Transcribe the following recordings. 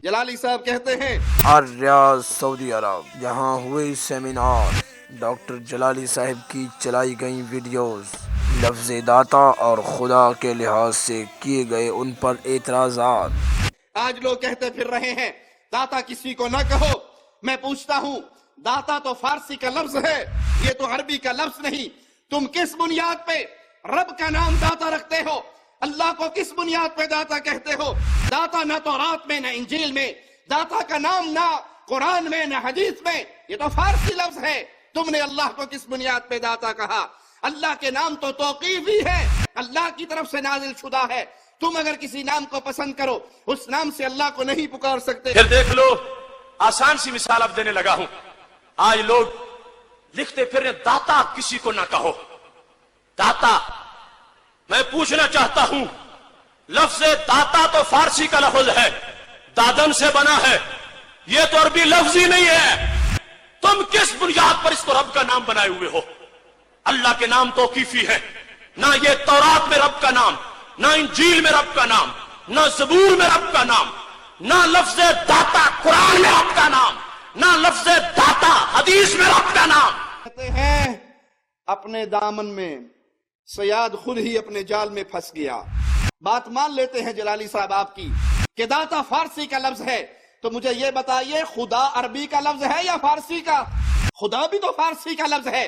جلالی صاحب کہتے ہیں الریاض سعودی عرب، جہاں ہوئے سیمینار، ڈاکٹر جلالی صاحب کی چلائی گئیں ویڈیوز، لفظ داتا اور خدا کے لحاظ سے کیے گئے ان پر اعتراضات۔ آج لوگ کہتے پھر رہے ہیں داتا کسی کو نہ کہو۔ میں پوچھتا ہوں داتا تو فارسی کا لفظ ہے، یہ تو عربی کا لفظ نہیں۔ تم کس بنیاد پہ رب کا نام داتا رکھتے ہو؟ اللہ کو کس بنیاد پہ داتا کہتے ہو؟ داتا نہ تو رات میں نہ انجیل میں، داتا کا نام نہ قرآن میں نہ حدیث میں، یہ تو فارسی لفظ ہے۔ تم نے اللہ کو کس بنیاد پہ داتا کہا؟ اللہ کے نام تو توقیفی ہے، اللہ کی طرف سے نازل شدہ ہے۔ تم اگر کسی نام کو پسند کرو اس نام سے اللہ کو نہیں پکار سکتے۔ پھر دیکھ لو، آسان سی مثال اب دینے لگا ہوں۔ آج لوگ لکھتے پھر داتا کسی کو نہ کہو، داتا۔ میں پوچھنا چاہتا ہوں، لفظ داتا تو فارسی کا لفظ ہے، دادن سے بنا ہے، یہ تو عربی لفظ ہی نہیں ہے۔ تم کس بنیاد پر اس کو رب کا نام بنائے ہوئے ہو؟ اللہ کے نام توقیفی ہے، نہ یہ تورات میں رب کا نام، نہ انجیل میں رب کا نام، نہ زبور میں رب کا نام، نہ لفظ داتا قرآن میں رب کا نام، نہ لفظ داتا حدیث میں رب کا نام۔ کہتے ہیں اپنے دامن میں صیاد خود ہی اپنے جال میں پھنس گیا۔ بات مان لیتے ہیں جلالی صاحب آپ کی کہ داتا فارسی کا لفظ ہے، تو مجھے یہ بتائیے خدا عربی کا لفظ ہے یا فارسی کا؟ خدا بھی تو فارسی کا لفظ ہے۔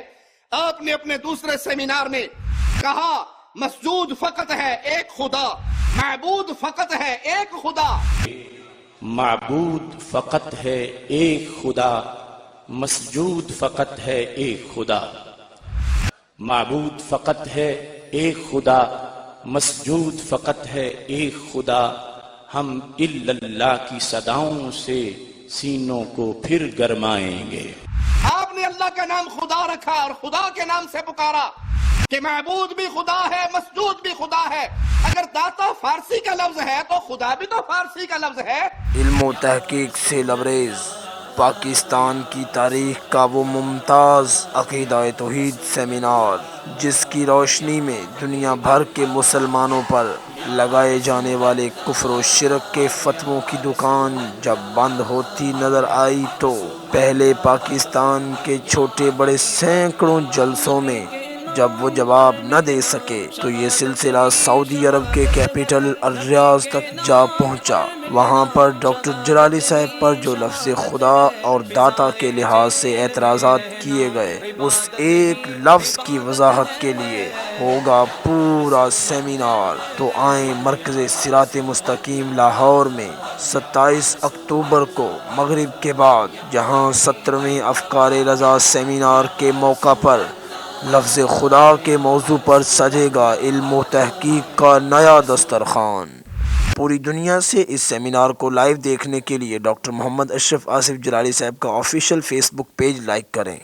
آپ نے اپنے دوسرے سیمینار میں کہا مسجود فقط ہے ایک خدا، معبود فقط ہے ایک خدا۔ معبود فقط ہے ایک خدا، مسجود فقط ہے ایک خدا۔ معبود فقط ہے ایک خدا، مسجود فقط ہے ایک خدا۔ ہم الا اللہ کی صداؤں سے سینوں کو پھر گرمائیں گے۔ آپ نے اللہ کا نام خدا رکھا اور خدا کے نام سے پکارا کہ معبود بھی خدا ہے، مسجود بھی خدا ہے۔ اگر داتا فارسی کا لفظ ہے تو خدا بھی تو فارسی کا لفظ ہے۔ علم و تحقیق سے لبریز پاکستان کی تاریخ کا وہ ممتاز عقیدہ توحید سیمینار، جس کی روشنی میں دنیا بھر کے مسلمانوں پر لگائے جانے والے کفر و شرک کے فتووں کی دکان جب بند ہوتی نظر آئی تو پہلے پاکستان کے چھوٹے بڑے سینکڑوں جلسوں میں جب وہ جواب نہ دے سکے تو یہ سلسلہ سعودی عرب کے کیپٹل الریاض تک جا پہنچا۔ وہاں پر ڈاکٹر جلالی صاحب پر جو لفظ خدا اور داتا کے لحاظ سے اعتراضات کیے گئے، اس ایک لفظ کی وضاحت کے لیے ہوگا پورا سیمینار۔ تو آئیں مرکز صراط مستقیم لاہور میں 27 اکتوبر کو مغرب کے بعد، جہاں 17ویں افکار رضا سیمینار کے موقع پر لفظ خدا کے موضوع پر سجے گا علم و تحقیق کا نیا دسترخوان۔ پوری دنیا سے اس سیمینار کو لائیو دیکھنے کے لیے ڈاکٹر محمد اشرف آصف جلالی صاحب کا آفیشیل فیس بک پیج لائک کریں۔